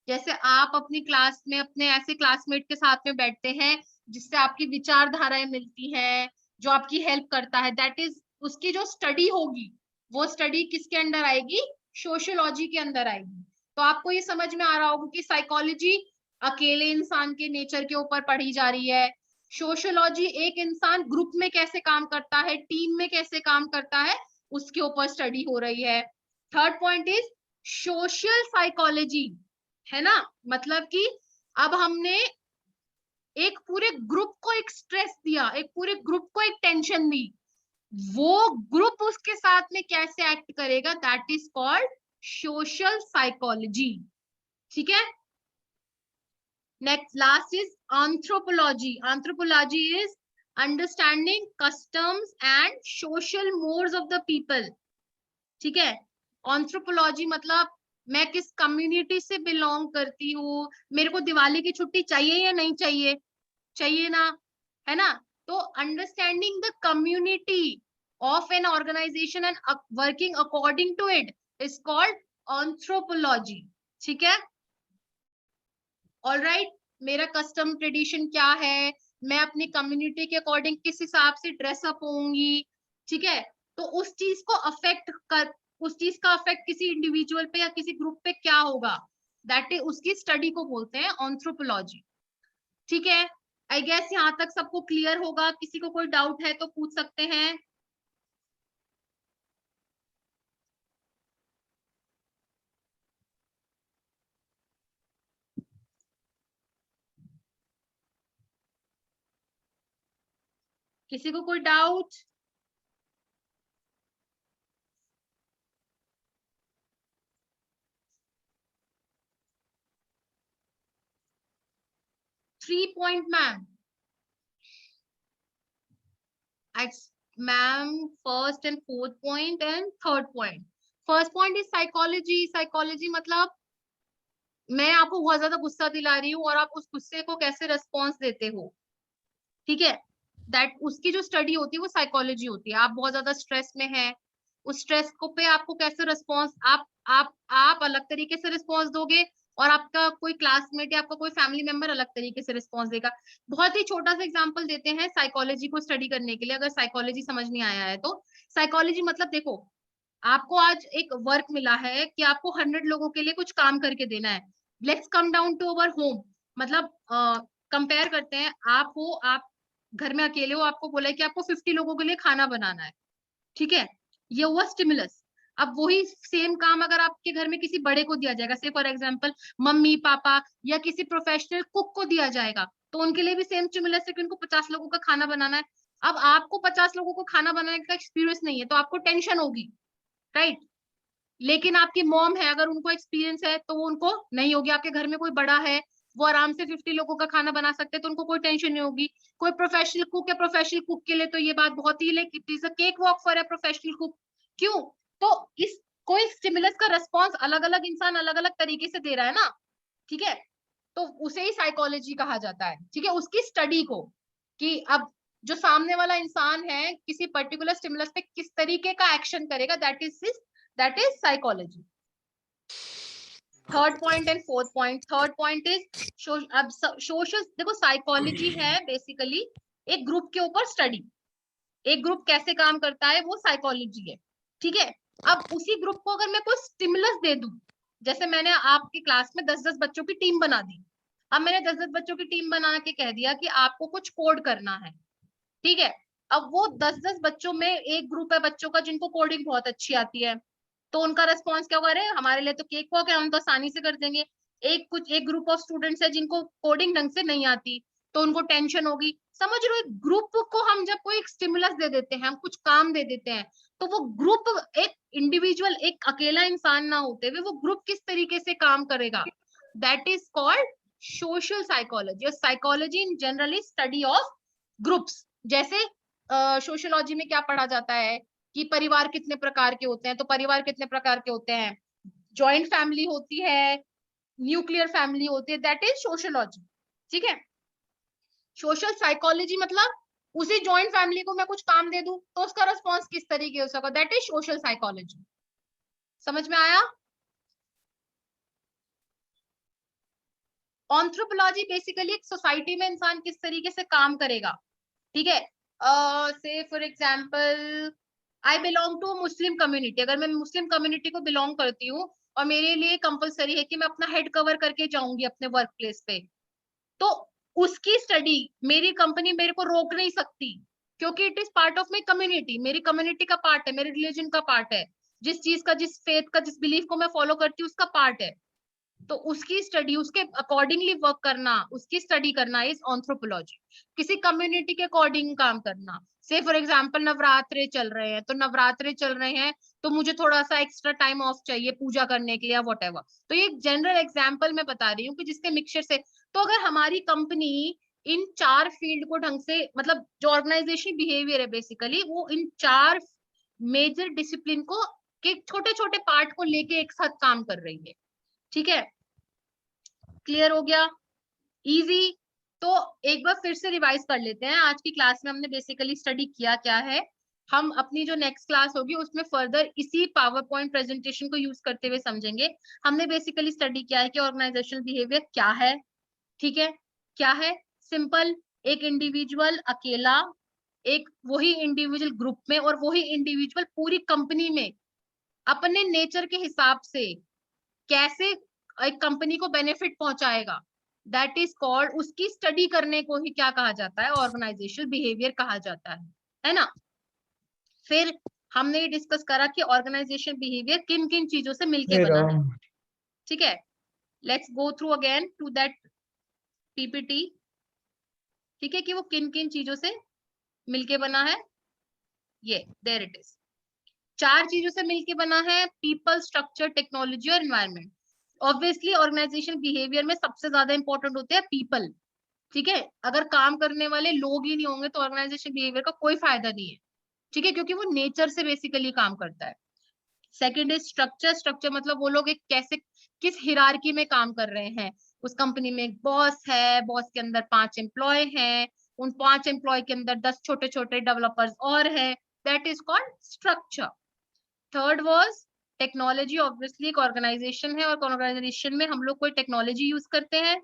जैसे आप अपनी क्लास में अपने ऐसे क्लासमेट के साथ में बैठते हैं जिससे आपकी विचारधाराएं मिलती है, जो आपकी हेल्प करता है, दैट इज उसकी जो स्टडी होगी, वो स्टडी किसके अंडर आएगी? सोशियोलॉजी के अंदर आएगी। तो आपको ये समझ में आ रहा होगा कि साइकोलॉजी अकेले इंसान के नेचर के ऊपर पढ़ी जा रही है, सोशियोलॉजी एक इंसान ग्रुप में कैसे काम करता है, टीम में कैसे काम करता है, उसके ऊपर स्टडी हो रही है। Third point is social psychology, है ना, मतलब कि अब हमने एक पूरे ग्रुप को एक स्ट्रेस दिया, एक पूरे ग्रुप को एक टेंशन दी, वो ग्रुप उसके साथ में कैसे एक्ट करेगा, that is called social psychology. ठीक है, next last is anthropology. Anthropology is understanding customs and social mores of the people. ठीक है, anthropology मतलब मैं किस कम्युनिटी से बिलोंग करती हूँ, मेरे को दिवाली की छुट्टी चाहिए या नहीं चाहिए, चाहिए ना, है ना। तो understanding the community of an organization and working according to it is called anthropology. ठीक है, ऑलराइट, मेरा कस्टम ट्रेडिशन क्या है, मैं अपनी कम्युनिटी के अकॉर्डिंग किस हिसाब से ड्रेसअप होंगी। ठीक है, तो उस चीज का अफेक्ट किसी इंडिविजुअल पे या किसी ग्रुप पे क्या होगा, दैट इज उसकी स्टडी को बोलते हैं एंथ्रोपोलॉजी। ठीक है, आई गेस यहाँ तक सबको क्लियर होगा। किसी को कोई डाउट है तो पूछ सकते हैं। किसी को कोई doubt? Three point ma'am, ma'am first and fourth point and third point. First point is psychology. Psychology मतलब मैं आपको बहुत ज्यादा गुस्सा दिला रही हूँ और आप उस गुस्से को कैसे रेस्पॉन्स देते हो। ठीक है, दैट उसकी जो स्टडी होती है वो साइकोलॉजी होती है। आप बहुत ज्यादा स्ट्रेस में हैं, उस स्ट्रेस को पे आपको कैसे रिस्पॉन्स, आप अलग तरीके से रिस्पॉन्स दोगे और आपका कोई क्लासमेट या आपका कोई फैमिली मेंबर अलग तरीके से रिस्पॉन्स देगा। बहुत ही छोटा सा एग्जांपल देते हैं साइकोलॉजी को स्टडी करने के लिए, अगर साइकोलॉजी समझ नहीं आया है तो। साइकोलॉजी मतलब देखो, आपको आज एक वर्क मिला है कि आपको 100 लोगों के लिए कुछ काम करके देना है। Let's come down to our home, मतलब कंपेयर करते हैं, आप घर में अकेले हो, आपको बोला है कि आपको 50 लोगों के लिए खाना बनाना है। ठीक है, ये हुआ स्टिमुलस। अब वही सेम काम अगर आपके घर में किसी बड़े को दिया जाएगा, से फॉर एग्जांपल मम्मी पापा या किसी प्रोफेशनल कुक को दिया जाएगा, तो उनके लिए भी सेम स्टिमुलस है कि उनको 50 लोगों का खाना बनाना है। अब आपको 50 लोगों को खाना बनाने का एक्सपीरियंस नहीं है तो आपको टेंशन होगी, राइट। लेकिन आपकी मॉम है, अगर उनको एक्सपीरियंस है तो वो उनको नहीं होगी। आपके घर में कोई बड़ा है, वो आराम से 50 लोगों का खाना बना सकते हैं, तो उनको कोई टेंशन नहीं होगी। कोई प्रोफेशनल कुक है, प्रोफेशनल कुक के लिए तो ये बात बहुत ही like it is a cake walk for a professional cook. क्यों? तो इस कोई स्टिमुलस का रिस्पॉन्स अलग अलग इंसान अलग अलग तरीके से दे रहा है ना, ठीक है, तो उसे ही साइकोलॉजी कहा जाता है, ठीक है, उसकी स्टडी को, कि अब जो सामने वाला इंसान है किसी पर्टिकुलर स्टिमुलस पे किस तरीके का एक्शन करेगा, that is psychology. Third point and fourth point, third point is अब सोशल, देखो साइकोलॉजी है बेसिकली एक ग्रुप के ऊपर स्टडी, एक ग्रुप कैसे काम करता है वो साइकोलॉजी है, ठीक है। अब उसी ग्रुप को अगर मैं कोई स्टिमुलस दे दूं, जैसे मैंने आपकी क्लास में 10-10 बच्चों की टीम बना दी, अब मैंने 10-10 बच्चों की टीम बना के कह दिया कि आपको कुछ कोड करना है, ठीक है। अब वो 10-10 बच्चों में एक ग्रुप है बच्चों का जिनको कोडिंग बहुत अच्छी आती है, तो उनका रेस्पॉन्स क्या होगा, अरे हमारे लिए तो केक वॉक है, हम तो आसानी से कर देंगे। एक ग्रुप ऑफ स्टूडेंट्स है जिनको कोडिंग ढंग से नहीं आती, तो उनको टेंशन होगी। समझ रहे हो, एक ग्रुप को हम जब कोई स्टिमुलस दे देते हैं, हम कुछ काम दे देते हैं, तो वो ग्रुप एक इंडिविजुअल, एक अकेला इंसान ना होते हुए वो ग्रुप किस तरीके से काम करेगा, that is called social psychology. और psychology in generally study of groups. जैसे सोशियोलॉजी में क्या पढ़ा जाता है कि परिवार कितने प्रकार के होते हैं, तो परिवार कितने प्रकार के होते हैं, जॉइंट फैमिली होती है, न्यूक्लियर फैमिली होती है, दैट इज सोशियोलॉजी, ठीक है। सोशल साइकोलॉजी मतलब उसी जॉइंट फैमिली को मैं कुछ काम दे दूं तो उसका रिस्पॉन्स किस तरीके हो सका, दैट इज सोशल साइकोलॉजी। समझ में आया? एंथ्रोपोलॉजी बेसिकली एक सोसाइटी में इंसान किस तरीके से काम करेगा, ठीक है। Say for example I belong to Muslim community, अगर मैं मुस्लिम कम्युनिटी को बिलोंग करती हूँ और मेरे लिए कंपलसरी है कि मैं अपना हेड कवर करके जाऊंगी अपने वर्क प्लेस पे, तो उसकी स्टडी मेरी कंपनी मेरे को रोक नहीं सकती, क्योंकि it is part of my community, मेरी कम्युनिटी का पार्ट है, मेरे रिलीजन का पार्ट है, जिस चीज का, जिस फेथ का, जिस बिलीफ को मैं फॉलो करती हूँ उसका पार्ट है, तो उसकी स्टडी, उसके अकॉर्डिंगली वर्क करना, उसकी स्टडी करना इज एंथ्रोपोलॉजी। किसी कम्युनिटी के अकॉर्डिंग काम करना, से फॉर एग्जांपल नवरात्रे चल रहे हैं, तो नवरात्रे चल रहे हैं तो मुझे थोड़ा सा एक्स्ट्रा टाइम ऑफ चाहिए पूजा करने के लिए या वट एवर, तो ये जनरल एग्जाम्पल मैं बता रही हूँ कि जिसके मिक्सचर से, तो अगर हमारी कंपनी इन 4 फील्ड को ढंग से, मतलब जो ऑर्गेनाइजेशन बिहेवियर है बेसिकली वो इन 4 मेजर डिसिप्लिन को के छोटे छोटे पार्ट को लेके एक साथ काम कर रही है, ठीक है। क्लियर हो गया? इजी। तो एक बार फिर से रिवाइज कर लेते हैं, आज की क्लास में हमने बेसिकली स्टडी किया क्या है। हम अपनी जो नेक्स्ट क्लास होगी उसमें फर्दर इसी पावर पॉइंट प्रेजेंटेशन को यूज करते हुए समझेंगे। हमने बेसिकली स्टडी किया है कि ऑर्गेनाइजेशनल बिहेवियर क्या है, ठीक है, क्या है, सिंपल, एक इंडिविजुअल अकेला, एक वही इंडिविजुअल ग्रुप में और वही इंडिविजुअल पूरी कंपनी में अपने नेचर के हिसाब से कैसे एक कंपनी को बेनिफिट पहुंचाएगा, दैट इज कॉल्ड, उसकी स्टडी करने को ही क्या कहा जाता है, ऑर्गेनाइजेशनल बिहेवियर कहा जाता है ना। फिर हमने ये डिस्कस करा कि ऑर्गेनाइजेशन बिहेवियर किन किन चीजों से मिलके बना है, ठीक है। Let's go through again to that PPT, ठीक है, कि वो किन किन चीजों से मिलके बना है। ये देयर इट इज, 4 चीजों से मिलके बना है, पीपल, स्ट्रक्चर, टेक्नोलॉजी और एनवायरनमेंट। ऑब्वियसली ऑर्गेनाइजेशन बिहेवियर में सबसे ज्यादा इंपॉर्टेंट होते हैं पीपल, ठीक है। अगर काम करने वाले लोग ही नहीं होंगे तो ऑर्गेनाइजेशन बिहेवियर का कोई फायदा नहीं है, ठीक है, क्योंकि वो नेचर से बेसिकली काम करता है। सेकंड इज स्ट्रक्चर, स्ट्रक्चर मतलब वो लोग एक कैसे, किस हिरार्की में काम कर रहे हैं। उस कंपनी में एक बॉस है, बॉस के अंदर 5 एम्प्लॉय हैं, उन 5 एम्प्लॉय के अंदर 10 छोटे छोटे डेवलपर्स और है, that is called structure. Third was technology, obviously एक ऑर्गेनाइजेशन है और ऑर्गेनाइजेशन में हम लोग कोई टेक्नोलॉजी यूज करते हैं।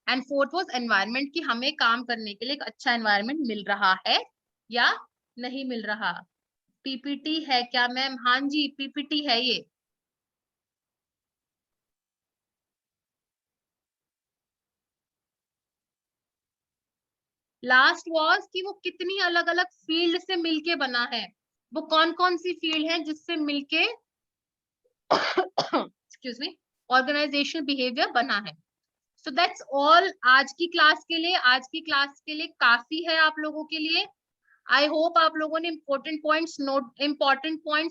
एंड फोर्थ वाज एनवायरनमेंट, कि हमें काम करने के लिए एक अच्छा एनवायरनमेंट मिल रहा है या नहीं मिल रहा। पीपीटी है क्या मैम? हाँ जी पीपीटी है ये। लास्ट वाज कि वो कितनी अलग अलग फील्ड से मिलके बना है, वो कौन कौन सी फील्ड है जिससे मिलके एक्सक्यूज मी ऑर्गेनाइजेशनल बिहेवियर बना है। सो दैट्स ऑल आज की क्लास के लिए, आज की क्लास के लिए काफी है आप लोगों के लिए। आई होप आप लोगों ने इम्पोर्टेंट पॉइंट्स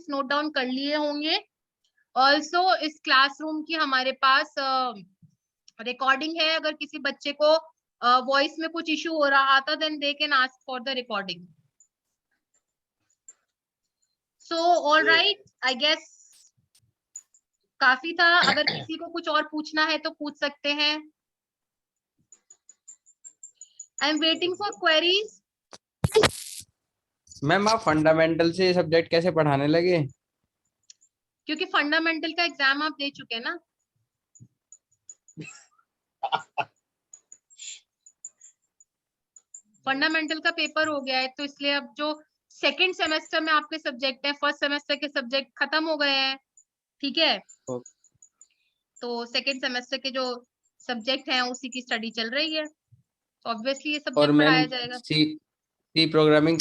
नोट डाउन कर लिए होंगे। ऑल्सो इस क्लासरूम की हमारे पास रिकॉर्डिंग है। अगर किसी बच्चे को वॉइस में कुछ इशू हो रहा था then they can ask for the recording. So all right, I guess काफी था। अगर किसी को कुछ और पूछना है तो पूछ सकते हैं। I am waiting for queries. Ma'am आप फंडामेंटल से सब्जेक्ट कैसे पढ़ाने लगे? क्योंकि फंडामेंटल का एग्जाम आप दे चुके हैं ना। फंडामेंटल का पेपर हो गया है तो इसलिए अब जो सेकंड सेमेस्टर में आपके सब्जेक्ट है, फर्स्ट सेमेस्टर के सब्जेक्ट खत्म हो गए हैं, ठीक है। तो सेकंड सेमेस्टर के जो सब्जेक्ट हैं उसी की स्टडी चल रही है, तो ऑब्वियसली ये और सब्जेक्ट मैम पढ़ाया जाएगा। सी प्रोग्रामिंग